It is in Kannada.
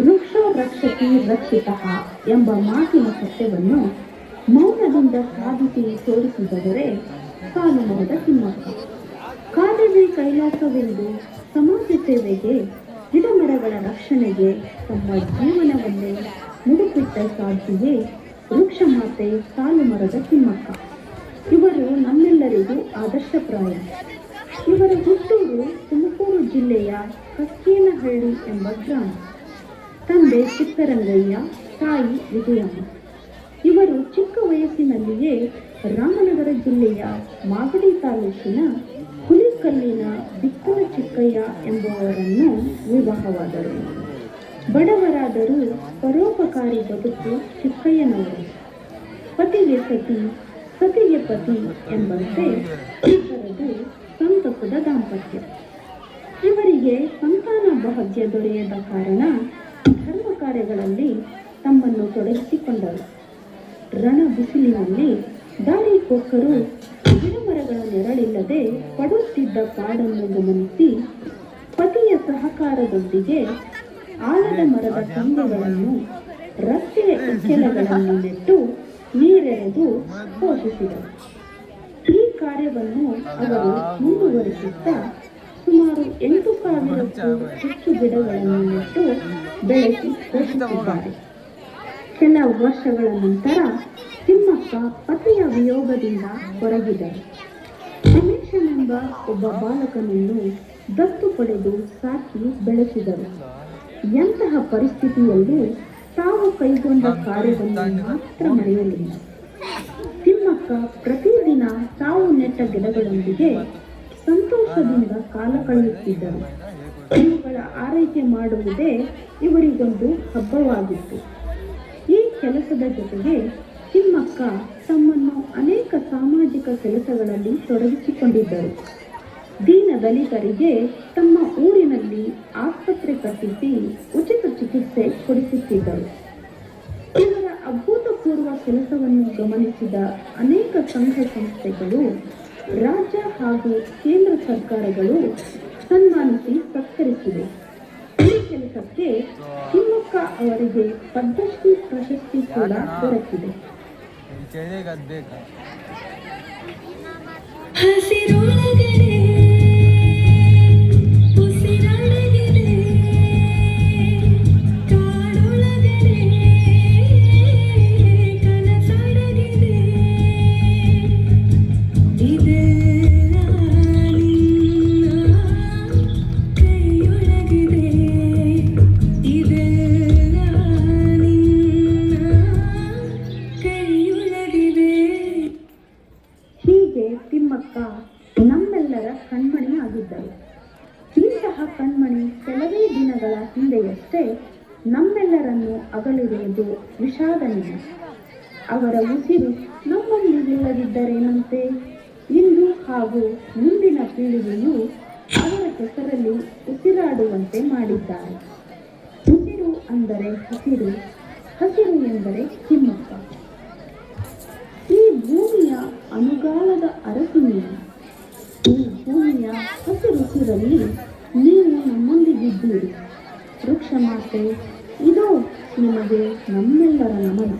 ವೃಕ್ಷೋ ರಕ್ಷತಿ ರಕ್ಷಿತಃ ಎಂಬ ಮಾತಿನ ಸತ್ಯವನ್ನು ಮೌನದಿಂದ ಸಾಧಿಸಿ ತೋರಿಸಿದವರೇ ಸಾಲುಮರದ ತಿಮ್ಮಕ್ಕ. ಕಾಡಿಗೆ ಕೈಲಾಸವೆಂದು ಸಮಾಜ ಸೇವೆಗೆ, ಗಿಡಮರಗಳ ರಕ್ಷಣೆಗೆ ತಮ್ಮ ಜೀವನವನ್ನೇ ಮುಡುಪಿಟ್ಟ ಸಾಧ್ವಿಯೇ ವೃಕ್ಷ ಮಾತೆ ಸಾಲುಮರದ ತಿಮ್ಮಕ್ಕ. ಇವರು ನಮ್ಮೆಲ್ಲರಿಗೂ ಆದರ್ಶಪ್ರಾಯ. ಇವರ ಹುಟ್ಟೂರು ತುಮಕೂರು ಜಿಲ್ಲೆಯ ಕಕ್ಕೇನಹಳ್ಳಿ ಎಂಬ ಗ್ರಾಮ. ತಂದೆ ಚಿಕ್ಕರಂಗಯ್ಯ, ತಾಯಿ ವಿಜಯಮ್ಮ. ಇವರು ಚಿಕ್ಕ ವಯಸ್ಸಿನಲ್ಲಿಯೇ ರಾಮನಗರ ಜಿಲ್ಲೆಯ ಮಾಗಡಿ ತಾಲೂಕಿನ ಹುಲಿಕಲ್ಲಿನ ಬಿಕ್ಕಲ ಚಿಕ್ಕಯ್ಯ ಎಂಬುವವರನ್ನು ವಿವಾಹವಾದರು. ಬಡವರಾದರೂ ಪರೋಪಕಾರಿ ಬದುಕು ಚಿಕ್ಕಯ್ಯನವರು. ಪತಿಗೆ ಸತಿ, ಸತಿಗೆ ಪತಿ ಎಂಬಂತೆ ಇಬ್ಬರದು ಸಂತಸದ ದಾಂಪತ್ಯ. ಇವರಿಗೆ ಸಂತಾನ ಭಾಗ್ಯ ದೊರೆಯದ ಕಾರಣ ಧರ್ಮ ಕಾರ್ಯಗಳಲ್ಲಿ ತಮ್ಮನ್ನು ತೊಡಗಿಸಿಕೊಂಡರು. ರಣ ಬಿಸಿಲಿನಲ್ಲಿ ದಾರಿಕೋಕರು ಗಿಡಮರಗಳ ನೆರಳಿಲ್ಲದೆ ಪಡುತ್ತಿದ್ದ ಪಾಡನ್ನು ಗಮನಿಸಿ ಪತಿಯ ಸಹಕಾರದೊಂದಿಗೆ ಆಲದ ಮರದ ಕಂಬಗಳನ್ನು, ರಸ್ತೆಯ ಇಕ್ಕೆಲಗಳನ್ನು ನೆಟ್ಟು ನೀರೆರೆದು ಪೋಷಿಸಿದರು. ಈ ಕಾರ್ಯವನ್ನು ಅವರು ಮುಂದುವರಿಸುತ್ತಾ ಸುಮಾರು 8,000ಕ್ಕೂ ಹೆಚ್ಚು ಗಿಡಗಳನ್ನು ನೆಟ್ಟು ಬೆಳೆಸಿ ಪೋಷಿಸಿದ್ದಾರೆ. ಕೆಲ ವರ್ಷಗಳ ನಂತರ ತಿಮ್ಮಕ್ಕ ಪತಿಯ ವಿಯೋಗದಿಂದ ಹೊರಗಿದರು. ರಮೇಶನೆಂಬ ಒಬ್ಬ ಬಾಲಕನನ್ನು ದತ್ತು ಪಡೆದು ಸಾಕಿ ಬೆಳೆಸಿದರು. ಎಂತಹ ಪರಿಸ್ಥಿತಿಯಲ್ಲೂ ತಾವು ಕೈಗೊಂಡ ಕಾರ್ಯವನ್ನು ಮಾತ್ರ ಮರೆಯಲಿಲ್ಲ. ತಿಮ್ಮಕ್ಕ ಪ್ರತಿದಿನ ತಾವು ನೆಟ್ಟ ಗಿಡಗಳೊಂದಿಗೆ ಸಂತೋಷದಿಂದ ಕಾಲ ಕಳೆಯುತ್ತಿದ್ದರು. ಇವುಗಳ ಆರೈಕೆ ಮಾಡುವುದೇ ಇವರಿಗೊಂದು ಹಬ್ಬವಾಗಿತ್ತು. ಈ ಕೆಲಸದ ಜೊತೆಗೆ ತಿಮ್ಮಕ್ಕ ತಮ್ಮನ್ನು ಅನೇಕ ಸಾಮಾಜಿಕ ಕೆಲಸಗಳಲ್ಲಿ ತೊಡಗಿಸಿಕೊಂಡಿದ್ದರು. ದೀನ ದಲಿತರಿಗೆ ತಮ್ಮ ಊರಿನಲ್ಲಿ ಆಸ್ಪತ್ರೆ ಕಟ್ಟಿಸಿ ಉಚಿತ ಚಿಕಿತ್ಸೆ ಕೊಡಿಸುತ್ತಿದ್ದರು. ಇವರ ಅಭೂತಪೂರ್ವ ಕೆಲಸವನ್ನು ಗಮನಿಸಿದ ಅನೇಕ ಸಂಘ ಸಂಸ್ಥೆಗಳು, ರಾಜ್ಯ ಹಾಗೂ ಕೇಂದ್ರ ಸರ್ಕಾರಗಳು ಸನ್ಮಾನಿಸಿ ಸತ್ಕರಿಸಿವೆ. ಈ ಕೆಲಸಕ್ಕೆ ತಿಮ್ಮಕ್ಕ ಅವರಿಗೆ ಪದ್ಮಶ್ರೀ ಪ್ರಶಸ್ತಿ ಕೂಡ ದೊರಕಿದೆ. ತಿಮ್ಮಕ್ಕ ನಮ್ಮೆಲ್ಲರ ಕಣ್ಮಣಿ ಆಗಿದ್ದರು. ಇಂತಹ ಕಣ್ಮಣಿ ಕೆಲವೇ ದಿನಗಳ ಹಿಂದೆಯಷ್ಟೇ ನಮ್ಮೆಲ್ಲರನ್ನು ಅಗಲಿರುವುದು ವಿಷಾದನೀಯ. ಅವರ ಉಸಿರು ನಮ್ಮೊಂದಿಗಿಲ್ಲದಿದ್ದರೇನಂತೆ. ಇಂದು ಹಾಗೂ ಮುಂದಿನ ಪೀಳಿಗೆಯು ಅವರ ಹೆಸರಲ್ಲಿ ಉಸಿರಾಡುವಂತೆ ಮಾಡಿದ್ದಾರೆ. ಉಸಿರು ಅಂದರೆ ಹಸಿರು, ಹಸಿರು ಎಂದರೆ ತಿಮ್ಮಕ್ಕ. ಈ ಭೂಮಿಯ ಅನುಗಾಲದ ಅರಸಿ ನೀವು. ಈ ಭೂಮಿಯ ಹಸಿರುಸಿರಲ್ಲಿ ನೀವು ನಮ್ಮೊಂದಿಗಿದ್ದೀರಿ. ವೃಕ್ಷ ಮಾತೆ, ಇದೋ ನಿಮಗೆ ನಮ್ಮೆಲ್ಲರ ನಮನ.